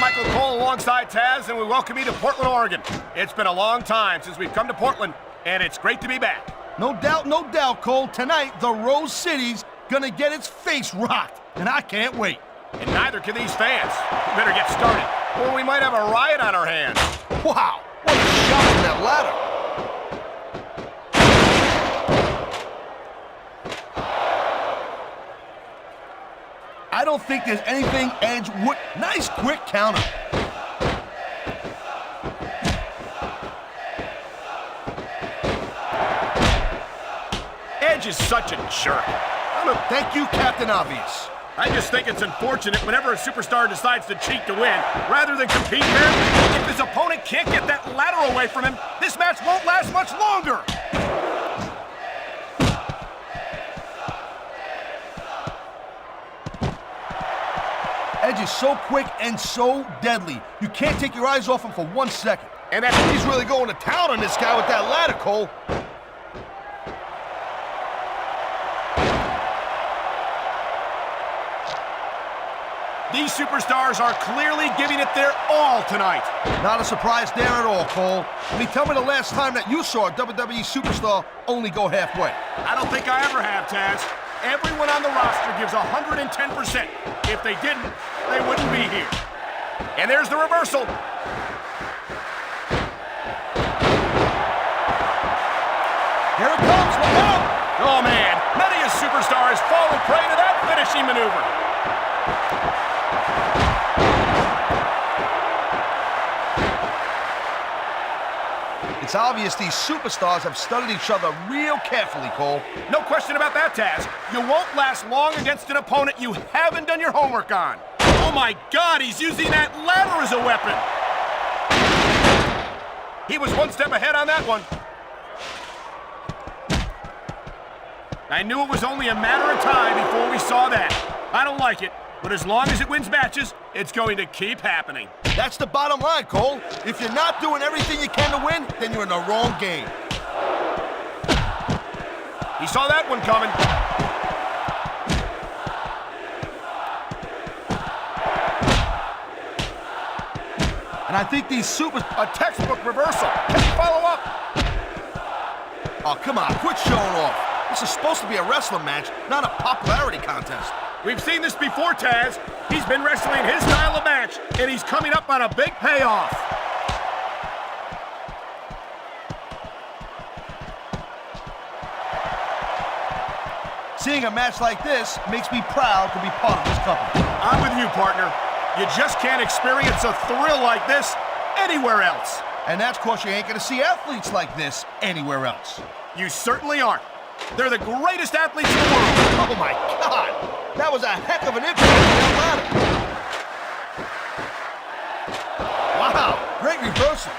Michael Cole alongside Taz, and we welcome you to Portland, Oregon. It's been a long time since we've come to Portland, and it's great to be back. No doubt, Cole. Tonight, the Rose City's gonna get its face rocked, and I can't wait. And neither can these fans. We better get started, or we might have a riot on our hands. Wow, what a shot from that ladder. I don't think there's anything Edge would... Nice quick counter. Edge is such a jerk. Thank you, Captain Obvious. I just think it's unfortunate whenever a superstar decides to cheat to win, rather than compete fairly. If his opponent can't get that ladder away from him, this match won't last much longer. Edge is so quick and so deadly. You can't take your eyes off him for 1 second. And he's really going to town on this guy with that ladder, Cole. These superstars are clearly giving it their all tonight. Not a surprise there at all, Cole. I mean, tell me the last time that you saw a WWE superstar only go halfway. I don't think I ever have, Taz. Everyone on the roster gives 110%. If they didn't, they wouldn't be here. And there's the reversal. Here it comes, look out! Oh, man, many a superstar has fallen prey to that finishing maneuver. It's obvious these superstars have studied each other real carefully, Cole. No question about that, Taz. You won't last long against an opponent you haven't done your homework on. Oh my God, he's using that ladder as a weapon. He was one step ahead on that one. I knew it was only a matter of time before we saw that. I don't like it, but as long as it wins matches, it's going to keep happening. That's the bottom line, Cole. If you're not doing everything you can to win, then you're in the wrong game. He saw that one coming. And I think these A textbook reversal. Can he follow up? Oh, come on, quit showing off. This is supposed to be a wrestling match, not a popularity contest. We've seen this before, Taz. He's been wrestling his style of match, and he's coming up on a big payoff. Seeing a match like this makes me proud to be part of this company. I'm with you, partner. You just can't experience a thrill like this anywhere else. And that's because you ain't gonna see athletes like this anywhere else. You certainly aren't. They're the greatest athletes in the world. Oh my God! That was a heck of an impact on that ladder. Wow, great reversal.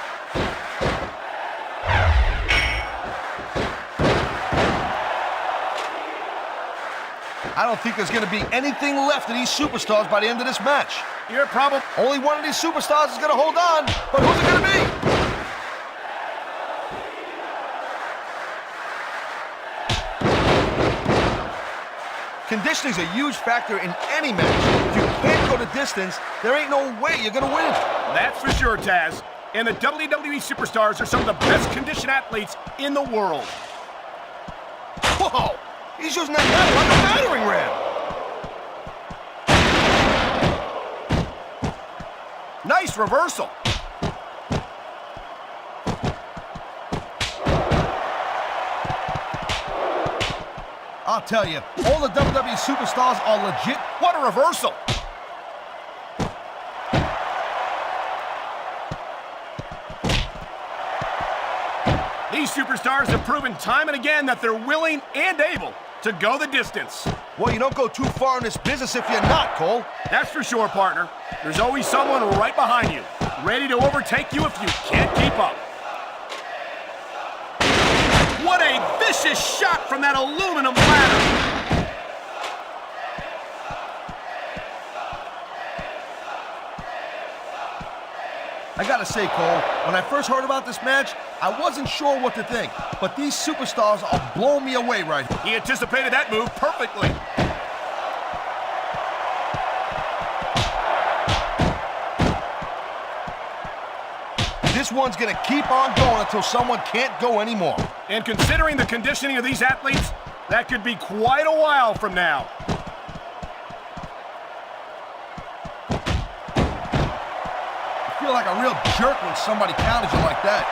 I don't think there's gonna be anything left of these superstars by the end of this match. You're probably... Only one of these superstars is gonna hold on, but who's it gonna be? Conditioning's a huge factor in any match. If you can't go the distance, there ain't no way you're gonna win. That's for sure, Taz. And the WWE superstars are some of the best conditioned athletes in the world. Whoa! He's using that ladder like a battering ram. Nice reversal. I'll tell you, all the WWE superstars are legit. What a reversal. These superstars have proven time and again that they're willing and able to go the distance. Well, you don't go too far in this business if you're not, Cole. That's for sure, partner. There's always someone right behind you, ready to overtake you if you can't keep up. What a vicious shot from that aluminum ladder. I gotta say, Cole, when I first heard about this match, I wasn't sure what to think, but these superstars are blowing me away right here. He anticipated that move perfectly. This one's going to keep on going until someone can't go anymore. And considering the conditioning of these athletes, that could be quite a while from now. You feel like a real jerk when somebody counters you like that.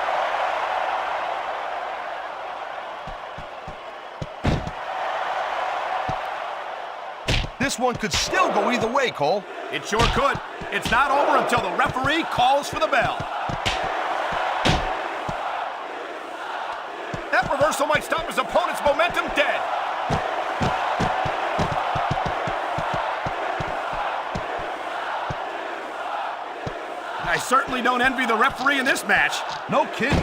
This one could still go either way, Cole. It sure could. It's not over until the referee calls for the bell. That reversal might stop his opponent's momentum dead. I certainly don't envy the referee in this match. No kidding.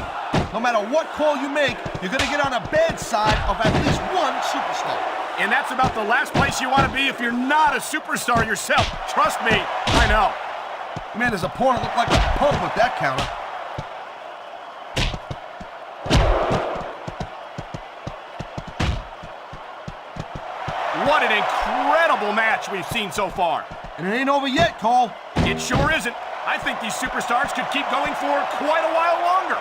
No matter what call you make, you're going to get on a bad side of at least one superstar. And that's about the last place you want to be if you're not a superstar yourself. Trust me, I know. Man, his opponent looked like a punk with that counter. What an incredible match we've seen so far. And it ain't over yet, Cole. It sure isn't. I think these superstars could keep going for quite a while longer.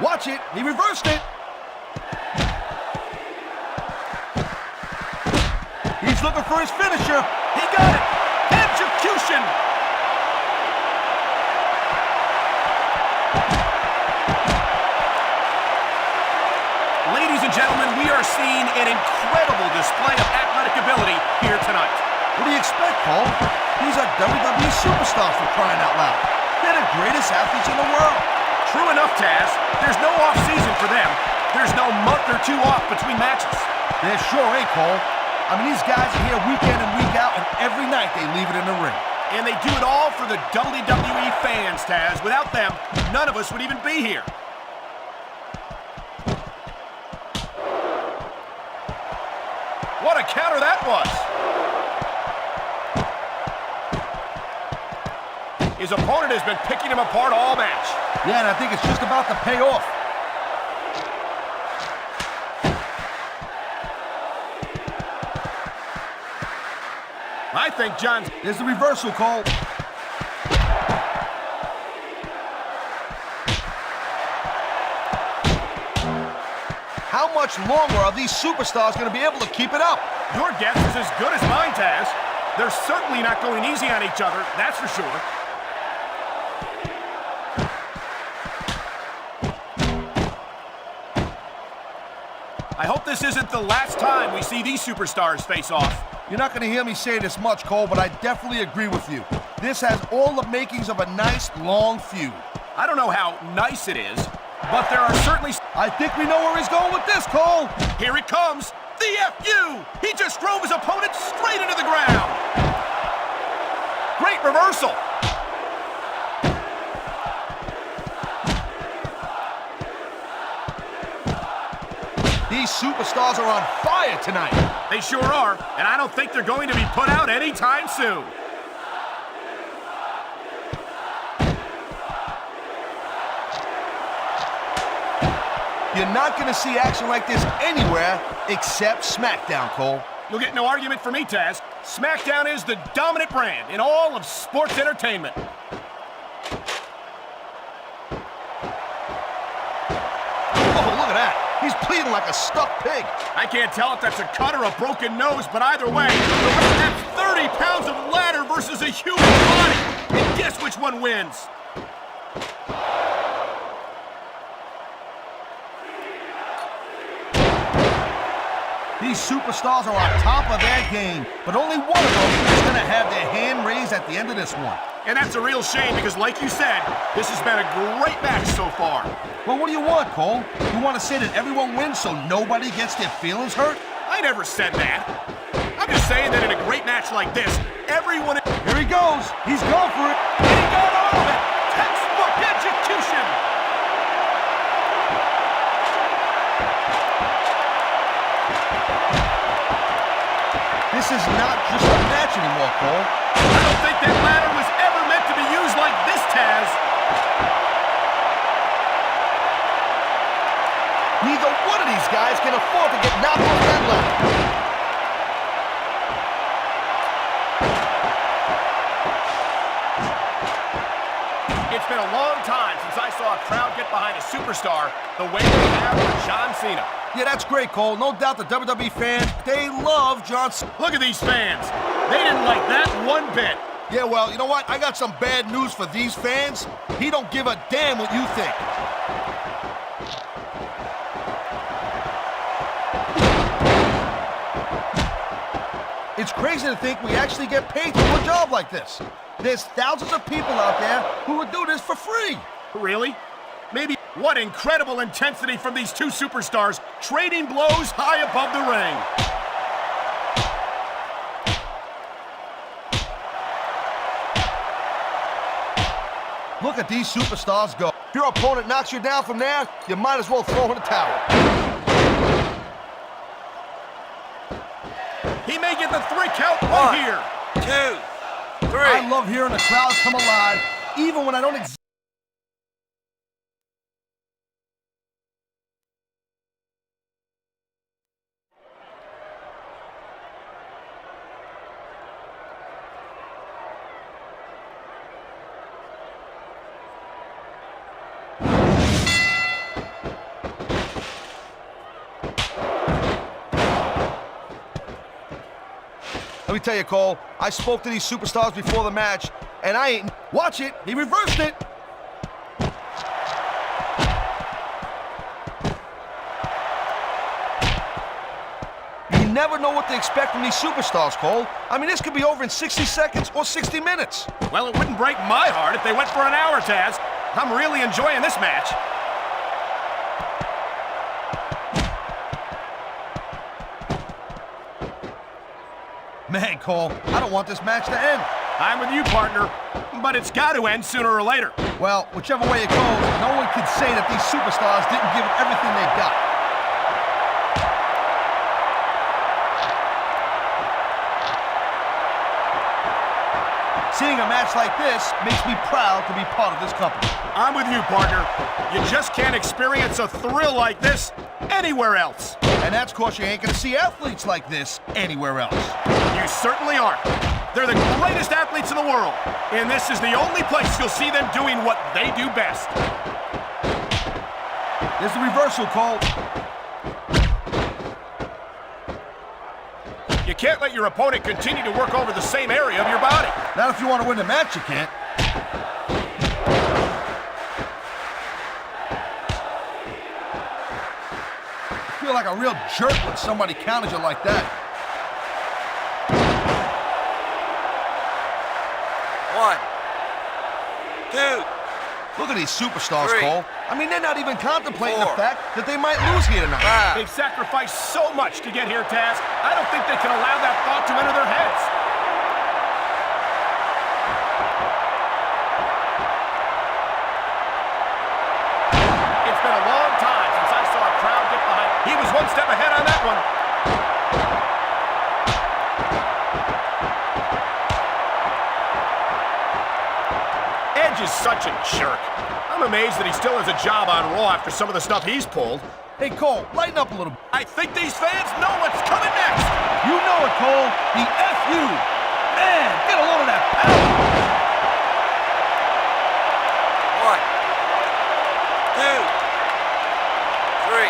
Watch it. He reversed it. He's looking for his finisher. He got it. Execution. Ladies and gentlemen, we are seeing an incredible display of athletic ability here tonight. What do you expect, Cole? These are WWE superstars for crying out loud. They're the greatest athletes in the world. True enough, Taz. There's no off-season for them. There's no month or two off between matches. There sure ain't, Cole. I mean, these guys are here week in and week out, and every night they leave it in the ring. And they do it all for the WWE fans, Taz. Without them, none of us would even be here. What a counter that was! His opponent has been picking him apart all match. Yeah, and I think it's just about to pay off. I think John's... There's the reversal, Cole. How much longer are these superstars going to be able to keep it up? Your guess is as good as mine, Taz. They're certainly not going easy on each other, that's for sure. I hope this isn't the last time we see these superstars face off. You're not going to hear me say this much, Cole, but I definitely agree with you. This has all the makings of a nice, long feud. I don't know how nice it is, but there are certainly... I think we know where he's going with this, Cole. Here it comes. The FU! He just drove his opponent straight into the ground. Great reversal. These superstars are on fire tonight. They sure are, and I don't think they're going to be put out anytime soon. You're not going to see action like this anywhere except SmackDown, Cole. You'll get no argument from me, Taz. SmackDown is the dominant brand in all of sports entertainment. Oh, look at that. He's pleading like a stuck pig. I can't tell if that's a cut or a broken nose, but either way, that's 30 pounds of ladder versus a human body. And guess which one wins? These superstars are on top of their game, but only one of them is going to have their hand raised at the end of this one. And that's a real shame because, like you said, this has been a great match so far. Well, what do you want, Cole? You want to say that everyone wins so nobody gets their feelings hurt? I never said that. I'm just saying that in a great match like this, everyone... Here he goes. He's going for it. And he got all of it. Textbook execution. This is not just a match anymore, Cole. I don't think that ladder was ever meant to be used like this, Taz. Neither one of these guys can afford to get knocked off that ladder. It's It's been a long time since I saw a crowd get behind a superstar the way they have with John Cena. Yeah, that's great, Cole. No doubt the WWE fans, they love John Cena. Look at these fans. They didn't like that one bit. Yeah, well, you know what? I got some bad news for these fans. He don't give a damn what you think. It's crazy to think we actually get paid to do a job like this. There's thousands of people out there who would do this for free. Really? Maybe. What incredible intensity from these two superstars, trading blows high above the ring. Look at these superstars go. If your opponent knocks you down from there, you might as well throw in the towel. He may get the 3 count right here. 2, 3. I love hearing the crowd come alive, even when I don't Let me tell you, Cole, I spoke to these superstars before the match, and I ain't... Watch it! He reversed it! You never know what to expect from these superstars, Cole. I mean, this could be over in 60 seconds or 60 minutes. Well, it wouldn't break my heart if they went for an hour, Taz. I'm really enjoying this match. Man, Cole, I don't want this match to end. I'm with you, partner, but it's got to end sooner or later. Well, whichever way it goes, no one can say that these superstars didn't give it everything they got. Seeing a match like this makes me proud to be part of this company. I'm with you, partner. You just can't experience a thrill like this anywhere else. And that's because you ain't gonna see athletes like this anywhere else. You certainly aren't. They're the greatest athletes in the world, and this is the only place you'll see them doing what they do best. There's the reversal, Cole. You can't let your opponent continue to work over the same area of your body. Not if you want to win the match, you can't. I feel like a real jerk when somebody counters you like that. 1, 2. Look at these superstars, 3. Cole. I mean, they're not even contemplating 4. the fact that they might lose here tonight. 5. They've sacrificed so much to get here, Taz. I don't think they can allow that thought to enter their heads. It's been a long time since I saw a crowd get behind. He was one step ahead on that one. Edge is such a jerk. I'm amazed that he still has a job on Raw after some of the stuff he's pulled. Hey, Cole, lighten up a little bit. I think these fans know what's coming next. You know it, Cole. The F.U. Man, get a load of that power. 1, 2, 3.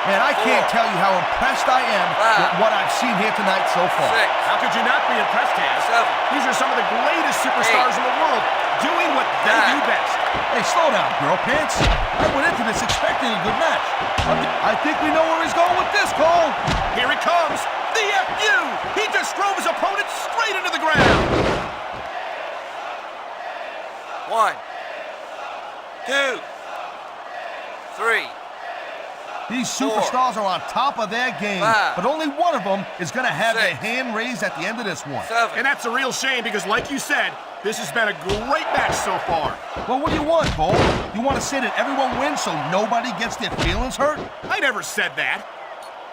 Man, I can't tell you how impressed I am with what I've seen here tonight so far. 6. How could you not be impressed, Taz? 7. These are some of the greatest superstars in the world doing what they do best. Hey, slow down, girl pants. I went into this expecting a good match. I think we know where he's going with this, Cole. Here it comes. The F.U. He just drove his opponent straight into the ground. 1, 2, 3. These superstars are on top of their game, 5. but only one of them is going to have 6. their hand raised at the end of this one. 7. And that's a real shame because, like you said, this has been a great match so far. Well, what do you want, Cole? You want to say that everyone wins so nobody gets their feelings hurt? I never said that.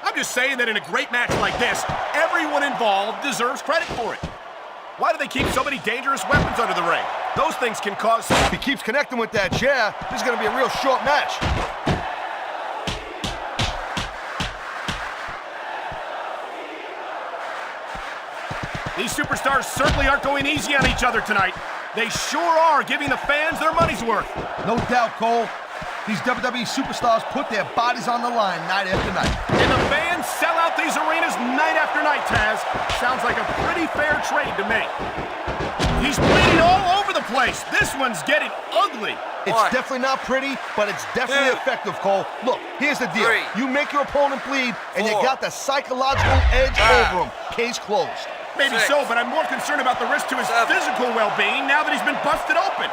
I'm just saying that in a great match like this, everyone involved deserves credit for it. Why do they keep so many dangerous weapons under the ring? Those things can cause... If he keeps connecting with that chair, this is going to be a real short match. These superstars certainly aren't going easy on each other tonight. They sure are giving the fans their money's worth. No doubt, Cole. These WWE superstars put their bodies on the line night after night. And the fans sell out these arenas night after night, Taz. Sounds like a pretty fair trade to me. He's bleeding all over the place. This one's getting ugly. It's definitely not pretty, but it's definitely effective, Cole. Look, here's the deal. You make your opponent bleed, and you got the psychological edge over him. Case closed. Maybe so, but I'm more concerned about the risk to his physical well-being now that he's been busted open.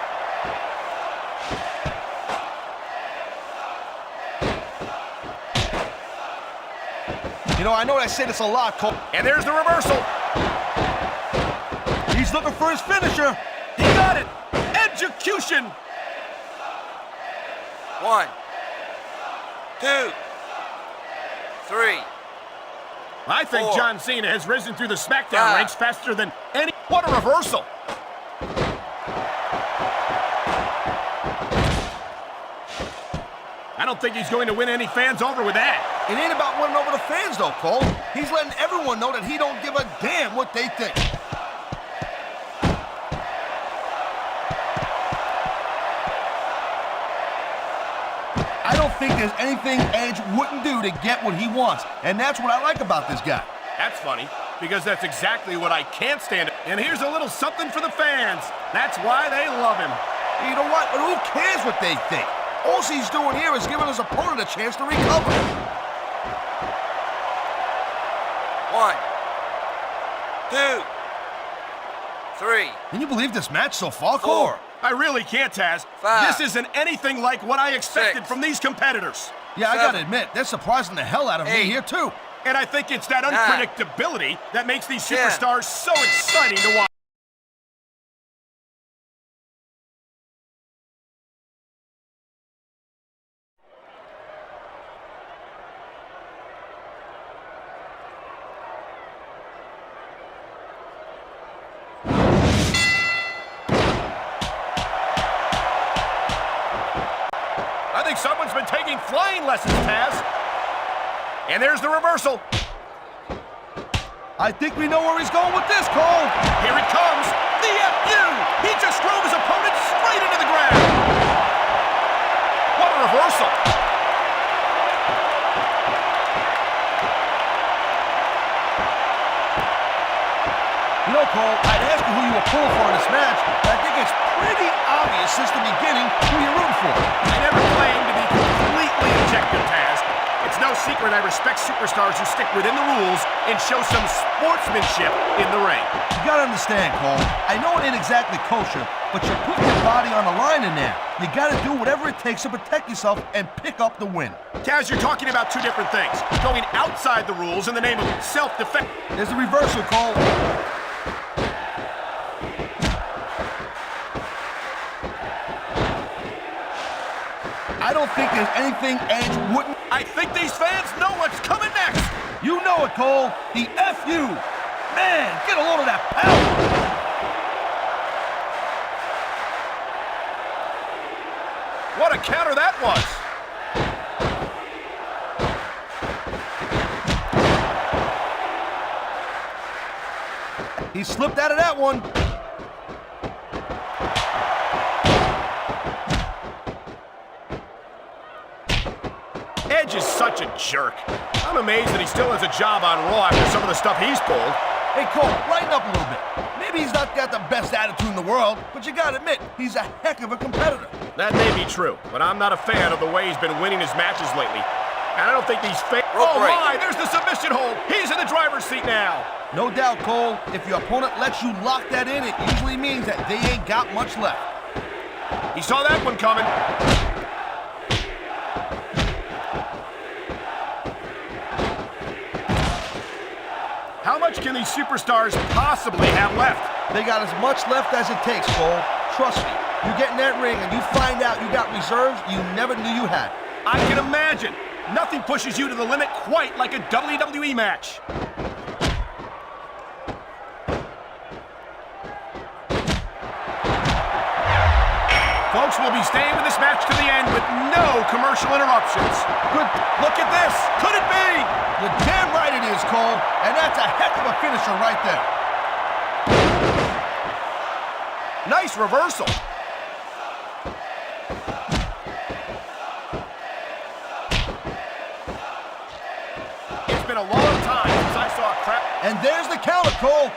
You know, I know I say this a lot, Cole. And there's the reversal. He's looking for his finisher. He got it. Execution. 1, 2, 3. I think 4, John Cena has risen through the SmackDown 5. ranks faster than any. What a reversal. I don't think he's going to win any fans over with that. It ain't about winning over the fans, though, Cole. He's letting everyone know that he don't give a damn what they think. I don't think there's anything Edge wouldn't do to get what he wants, and that's what I like about this guy. That's funny, because that's exactly what I can't stand. And here's a little something for the fans. That's why they love him. You know what? But who cares what they think? All he's doing here is giving his opponent a chance to recover. 1, 2, 3. Can you believe this match so far, Cole? 4. I really can't, Taz. 5. This isn't anything like what I expected 6. from these competitors. Yeah, I 7. gotta admit, they're surprising the hell out of me 8. here, too. And I think it's that 9. unpredictability that makes these 10. superstars so exciting to watch. I think someone's been taking flying lessons, Taz. And there's the reversal. I think we know where he's going with this, Cole. Here it comes. The FU. He just drove his opponent straight into the ground. What a reversal. You know, Cole, I'd ask you who you were pulling for in this match, but I think it's pretty obvious since the beginning who you're rooting for. I never claimed to be completely objective, Taz. It's no secret I respect superstars who stick within the rules and show some sportsmanship in the ring. You gotta understand, Cole, I know it ain't exactly kosher, but you put your body on the line in there. You gotta do whatever it takes to protect yourself and pick up the win. Taz, you're talking about two different things. Going outside the rules in the name of self-defense. There's the reversal, Cole. I don't think there's anything Edge wouldn't. I think these fans know what's coming next. You know it, Cole. The FU. Man, get a load of that power. What a counter that was. He slipped out of that one. Edge is such a jerk. I'm amazed that he still has a job on Raw after some of the stuff he's pulled. Hey, Cole, lighten up a little bit. Maybe he's not got the best attitude in the world, but you gotta admit, he's a heck of a competitor. That may be true, but I'm not a fan of the way he's been winning his matches lately. And I don't think these fans... Oh my, there's the submission hold. He's in the driver's seat now. No doubt, Cole, if your opponent lets you lock that in, it usually means that they ain't got much left. He saw that one coming. How much can these superstars possibly have left? They got as much left as it takes, Cole. Trust me. You get in that ring and you find out you got reserves you never knew you had. I can imagine. Nothing pushes you to the limit quite like a WWE match. Folks, will be staying with this match to the end with no commercial interruptions. Good. Look at this. Could it be? You're damn right it is, Cole. And that's a heck of a finisher right there. Nice reversal. It's been a long time since I saw a crap. And there's the counter, Cole.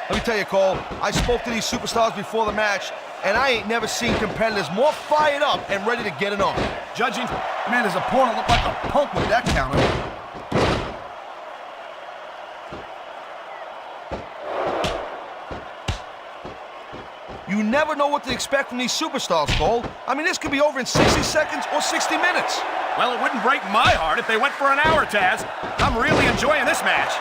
Let me tell you, Cole, I spoke to these superstars before the match, and I ain't never seen competitors more fired up and ready to get it on. Judging, Man, his opponent looked like a punk with that counter. You never know what to expect from these superstars, Cole. I mean, this could be over in 60 seconds or 60 minutes. well, it wouldn't break my heart if they went for an hour, Taz. I'm really enjoying this match.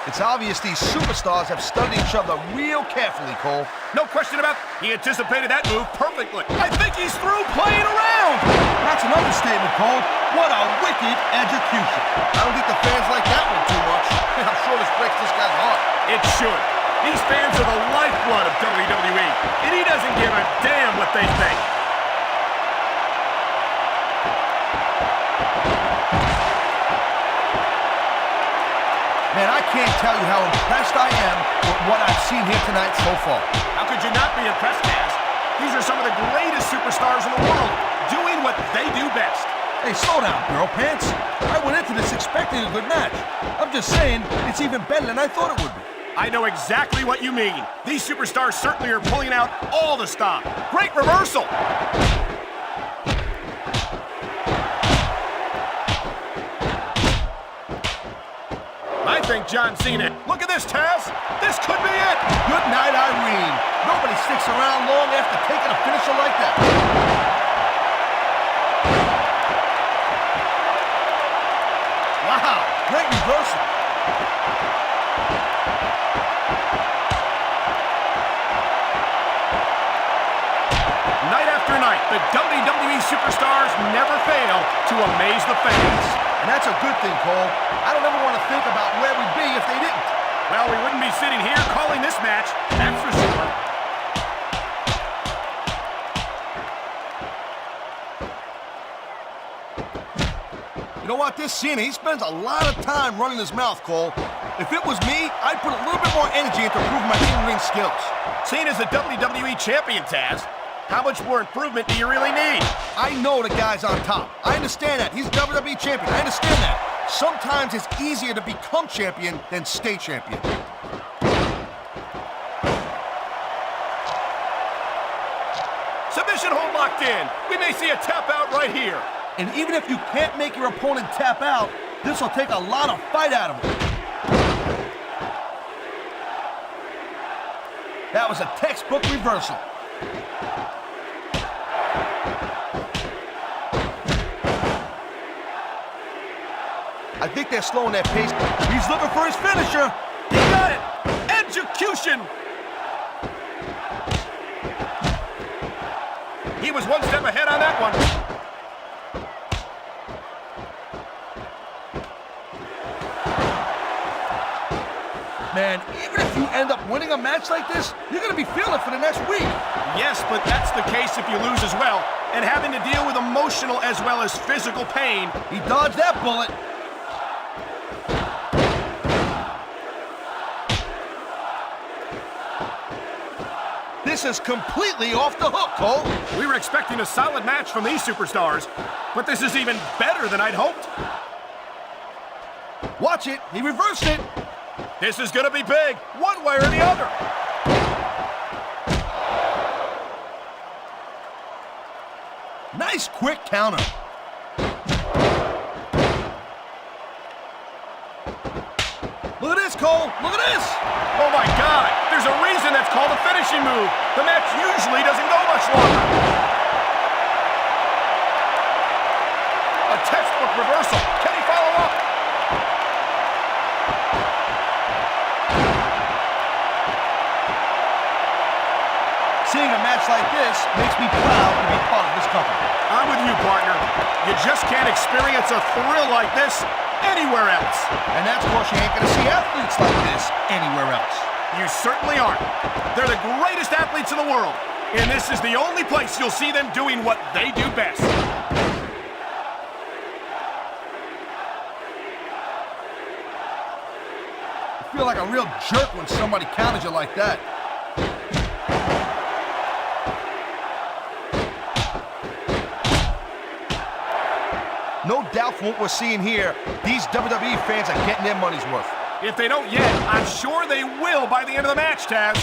It's obvious these superstars have studied each other real carefully, Cole. No question about he anticipated that move perfectly. I think he's through playing around. That's an understatement, Cole. What a wicked execution. I don't think the fans like that one too much. I'm sure this breaks this guy's heart. It should. These fans are the lifeblood of WWE, and he doesn't give a damn what they think. Man, I can't tell you how impressed I am with what I've seen here tonight so far. How could you not be impressed, Taz? These are some of the greatest superstars in the world, doing what they do best. Hey, slow down, girl pants. I went into this expecting a good match. I'm just saying, it's even better than I thought it would be. I know exactly what you mean. These superstars certainly are pulling out all the stop. Great reversal. I think John Cena. Look at this, Taz. This could be it. Good night, Irene. Nobody sticks around long after taking a finisher like that. Wow, great reversal. Night after night, the WWE superstars never fail to amaze the fans. And that's a good thing, Cole. I don't ever want to think about where we'd be if they didn't. Well, we wouldn't be sitting here calling this match, that's for sure. You know what? This Cena, he spends a lot of time running his mouth, Cole. If it was me, I'd put a little bit more energy into improving my in-ring skills. Cena's a WWE champion, Taz. How much more improvement do you really need? I know the guy's on top. I understand that. He's WWE champion. I understand that. Sometimes it's easier to become champion than stay champion. Submission hold locked in. We may see a tap out right here. And even if you can't make your opponent tap out, this will take a lot of fight out of him. That was a textbook reversal. I think they're slowing their pace. He's looking for his finisher. He got it. Execution. He was one step ahead on that one. Man, even if you end up winning a match like this, you're going to be feeling it for the next week. Yes, but that's the case if you lose as well, and having to deal with emotional as well as physical pain. He dodged that bullet. This is completely off the hook, Cole. We were expecting a solid match from these superstars, but this is even better than I'd hoped. Watch it. He reversed it. This is gonna be big, one way or the other. Nice quick counter. Look at this, Cole. Look at this. Oh my God, there's a reason that's called a finishing move. The match usually doesn't go much longer. A textbook reversal. Can he follow up? Seeing a match like this makes me proud to be part of this company. I'm with you, partner. You just can't experience a thrill like this anywhere else. And that's because you ain't gonna see athletes like this anywhere else. You certainly aren't. They're the greatest athletes in the world, And this is the only place you'll see them doing what they do best. You feel like a real jerk when somebody counters you like that. No doubt from what we're seeing here, these WWE fans are getting their money's worth. If they don't yet, I'm sure they will by the end of the match, Taz.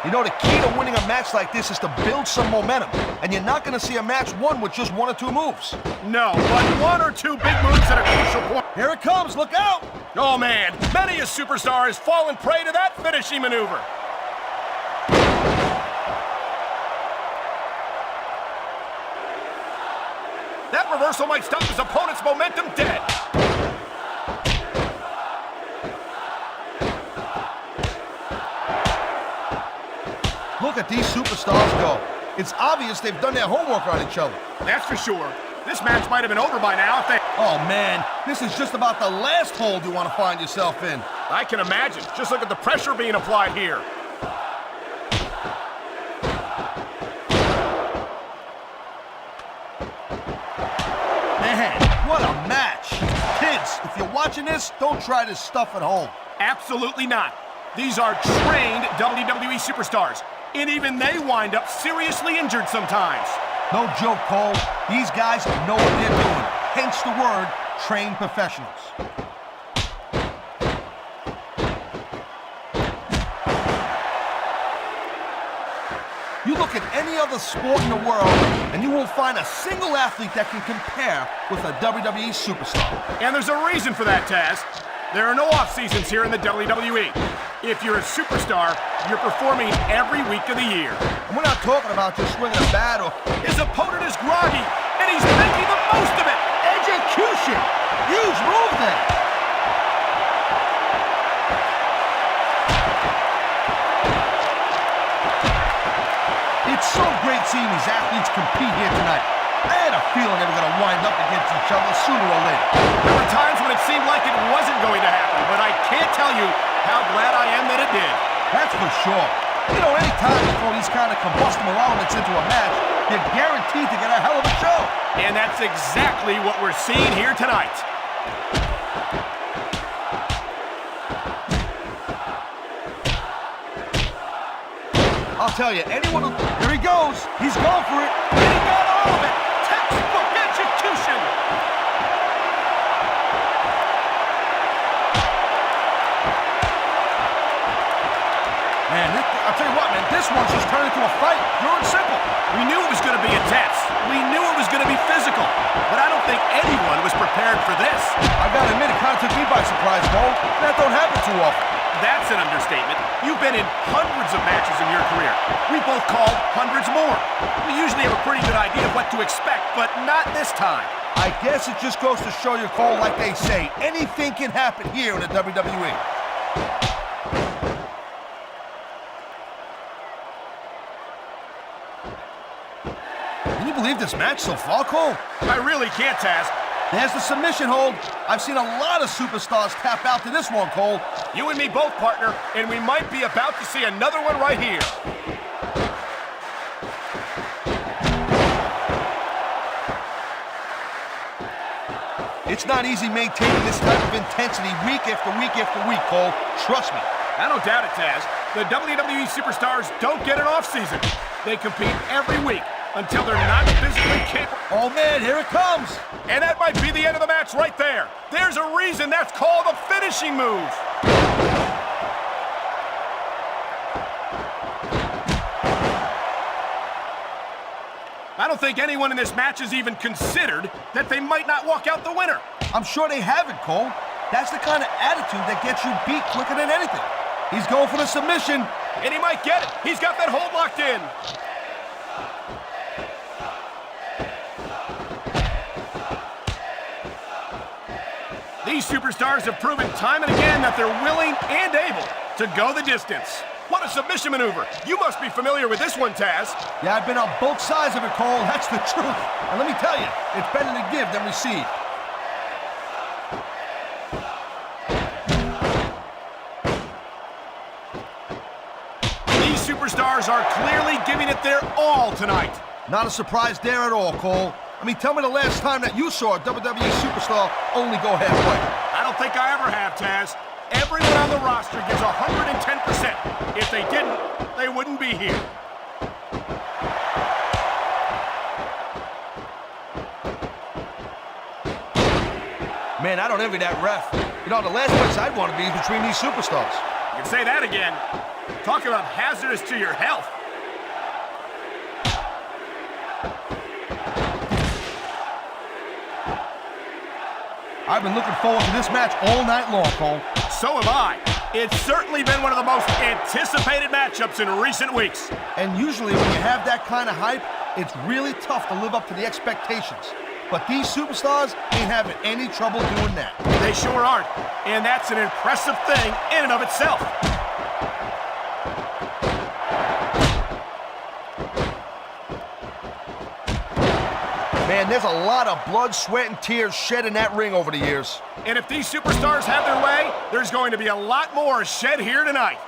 You know, the key to winning a match like this is to build some momentum. And you're not going to see a match won with just 1 or 2 moves. No, but 1 or 2 big moves at a crucial point. Here it comes, look out! Oh man, many a superstar has fallen prey to that finishing maneuver. That reversal might stop his opponent's momentum dead. Look at these superstars go. It's obvious they've done their homework on each other. That's for sure. This match might have been over by now if they... Oh man, this is just about the last hold you want to find yourself in. I can imagine. Just look at the pressure being applied here. Man, what a match. Kids, if you're watching this, don't try this stuff at home. Absolutely not. These are trained WWE superstars, and even they wind up seriously injured sometimes. No joke, Cole. These guys know what they're doing. Hence the word, trained professionals. You look at any other sport in the world, and you won't find a single athlete that can compare with a WWE superstar. And there's a reason for that, Taz. There are no off-seasons here in the WWE. If you're a superstar, you're performing every week of the year. And we're not talking about just swinging a bat or... His opponent is groggy, and he's making the most of it. Execution! Huge move there. It's so great seeing these athletes compete here tonight. I had a feeling they were going to wind up against each other sooner or later. There were times when it seemed like it wasn't going to happen, but I can't tell you how glad I am that it did. That's for sure. You know, anytime you throw these kind of combustible elements into a match, you're guaranteed to get a hell of a show. And that's exactly what we're seeing here tonight. I'll tell you, anyone who... Here he goes. He's going for it. And he got all of it. Textbook execution. Man, I'll tell you what, man, this one's just turned into a fight. Pure and simple. We knew it was going to be intense. We knew it was going to be physical. But I don't think anyone was prepared for this. I gotta admit, it kind of took me by surprise, Cole. That don't happen too often. That's an understatement. You've been in hundreds of matches in your career. We both called hundreds more. We usually have a pretty good idea of what to expect, but not this time. I guess it just goes to show you, Cole, like they say, anything can happen here in the WWE. Can you believe this match so far, Cole? I really can't, Taz. There's the submission hold. I've seen a lot of superstars tap out to this one, Cole. You and me both, partner, and we might be about to see another one right here. It's not easy maintaining this type of intensity week after week after week, Cole. Trust me. I don't doubt it, Taz. The WWE superstars don't get an off-season. They compete every week until they're not physically capable. Oh, man, here it comes. And that might be the end of the match right there. There's a reason that's called a finishing move. I don't think anyone in this match has even considered that they might not walk out the winner. I'm sure they haven't, Cole. That's the kind of attitude that gets you beat quicker than anything. He's going for the submission. And he might get it. He's got that hold locked in. These superstars have proven time and again that they're willing and able to go the distance. What a submission maneuver. You must be familiar with this one, Taz. Yeah, I've been on both sides of it, Cole. That's the truth. And let me tell you, it's better to give than receive. superstars are clearly giving it their all tonight. Not a surprise there at all, Cole. I mean, tell me the last time that you saw a WWE superstar only go halfway. I don't think I ever have, Taz. Everyone on the roster gives 110%. If they didn't, they wouldn't be here. Man, I don't envy that ref. You know, the last place I'd want to be is between these superstars. You can say that again. Talk about hazardous to your health. I've been looking forward to this match all night long, Cole. So have I. It's certainly been one of the most anticipated matchups in recent weeks. And usually when you have that kind of hype, it's really tough to live up to the expectations. But these superstars ain't having any trouble doing that. They sure aren't. And that's an impressive thing in and of itself. Man, there's a lot of blood, sweat, and tears shed in that ring over the years. And if these superstars have their way, there's going to be a lot more shed here tonight.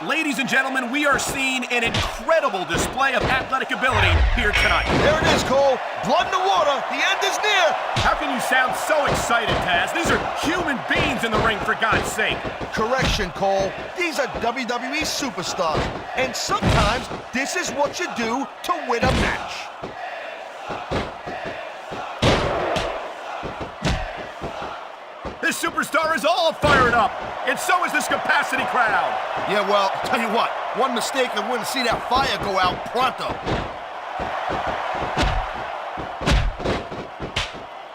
Ladies and gentlemen, we are seeing an incredible display of athletic ability here tonight. There it is, Cole. Blood in the water. The end is near. How can you sound so excited, Taz? These are human beings in the ring, for God's sake. Correction, Cole. These are WWE superstars. And sometimes this is what you do to win a match. This superstar is all fired up, and so is this capacity crowd. Yeah, well, tell you what, one mistake and wouldn't see that fire go out pronto.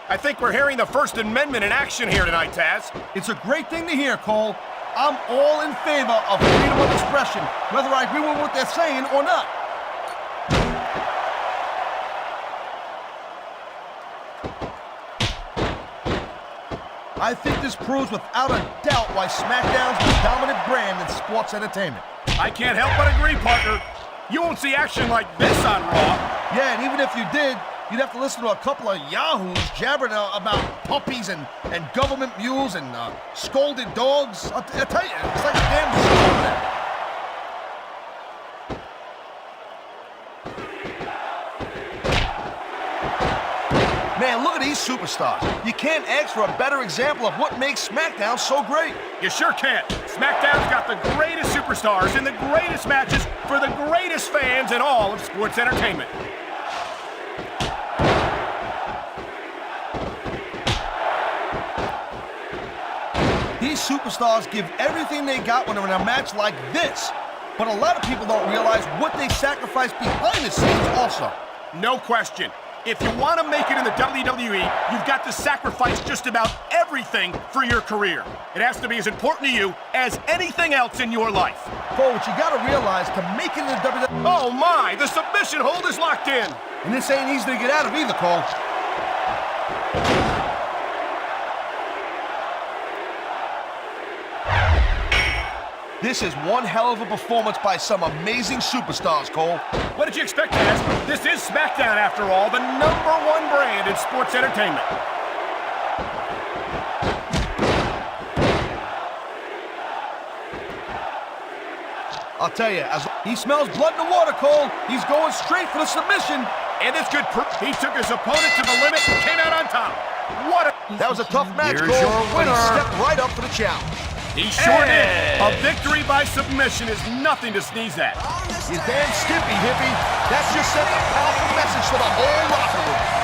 I think we're hearing the First Amendment in action here tonight, Taz. It's a great thing to hear, Cole. I'm all in favor of freedom of expression, whether I agree with what they're saying or not. I think this proves without a doubt why SmackDown's the dominant brand in sports entertainment. I can't help but agree, partner. You won't see action like this on Raw. Yeah, and even if you did, you'd have to listen to a couple of yahoos jabbering about puppies and government mules and scolded dogs. I'll tell you, it's like a damn show over there. Man, look at these superstars. You can't ask for a better example of what makes SmackDown so great. You sure can't. SmackDown's got the greatest superstars in the greatest matches for the greatest fans in all of sports entertainment. These superstars give everything they got when they're in a match like this. But a lot of people don't realize what they sacrifice behind the scenes also. No question. If you want to make it in the WWE, you've got to sacrifice just about everything for your career. It has to be as important to you as anything else in your life. Cole, what you got to realize, to make it in the WWE... Oh my, the submission hold is locked in. And this ain't easy to get out of either, Cole. This is one hell of a performance by some amazing superstars, Cole. What did you expect, Taz? This is SmackDown, after all, the #1 brand in sports entertainment. I'll tell you, as he smells blood in the water, Cole. He's going straight for the submission. And it's good proof. He took his opponent to the limit and came out on top. What a... That was a tough match, Here's Cole. your But he winner. stepped right up for the challenge. He sure did. A victory by submission is nothing to sneeze at. You damn skippy, hippie. That's just sent a powerful message to the whole locker room.